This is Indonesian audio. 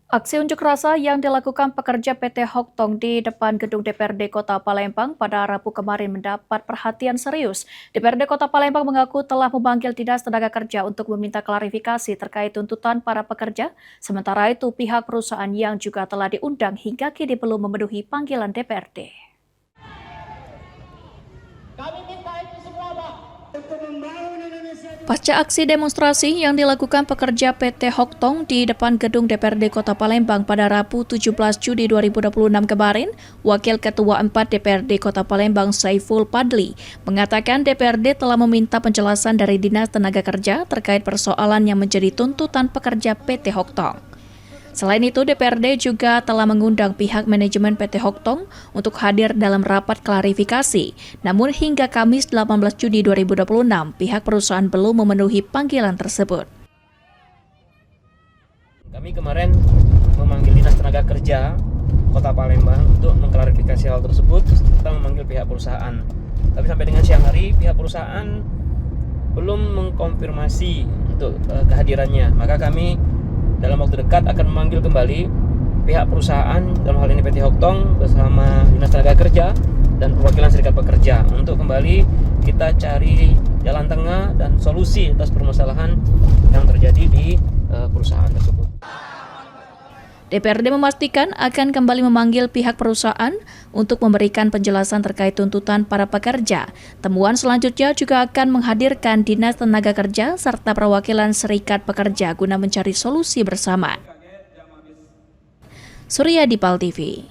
Aksi unjuk rasa yang dilakukan pekerja PT Hoktong di depan gedung DPRD Kota Palembang pada Rabu kemarin mendapat perhatian serius. DPRD Kota Palembang mengaku telah memanggil Dinas Tenaga Kerja untuk meminta klarifikasi terkait tuntutan para pekerja. Sementara itu, pihak perusahaan yang juga telah diundang hingga kini belum memenuhi panggilan DPRD. Kami minta itu semua, Pak. Untuk membangun Indonesia. Pasca aksi demonstrasi yang dilakukan pekerja PT Hoktong di depan gedung DPRD Kota Palembang pada Rabu 17 Juni 2026 kemarin, Wakil Ketua 4 DPRD Kota Palembang Saiful Padli mengatakan DPRD telah meminta penjelasan dari Dinas Tenaga Kerja terkait persoalan yang menjadi tuntutan pekerja PT Hoktong. Selain itu, DPRD juga telah mengundang pihak manajemen PT Hoktong untuk hadir dalam rapat klarifikasi. Namun hingga Kamis 18 Juni 2026, pihak perusahaan belum memenuhi panggilan tersebut. Kami kemarin memanggil Dinas Tenaga Kerja Kota Palembang untuk mengklarifikasi hal tersebut serta memanggil pihak perusahaan. Tapi sampai dengan siang hari, pihak perusahaan belum mengkonfirmasi untuk kehadirannya. Maka kami dalam waktu dekat akan memanggil kembali pihak perusahaan, dalam hal ini PT Hoktong bersama Dinas Tenaga Kerja dan perwakilan serikat pekerja untuk kembali kita cari jalan tengah dan solusi atas permasalahan yang terjadi di perusahaan tersebut. DPRD memastikan akan kembali memanggil pihak perusahaan untuk memberikan penjelasan terkait tuntutan para pekerja. Temuan selanjutnya juga akan menghadirkan Dinas Tenaga Kerja serta perwakilan serikat pekerja guna mencari solusi bersama. Surya di PAL TV.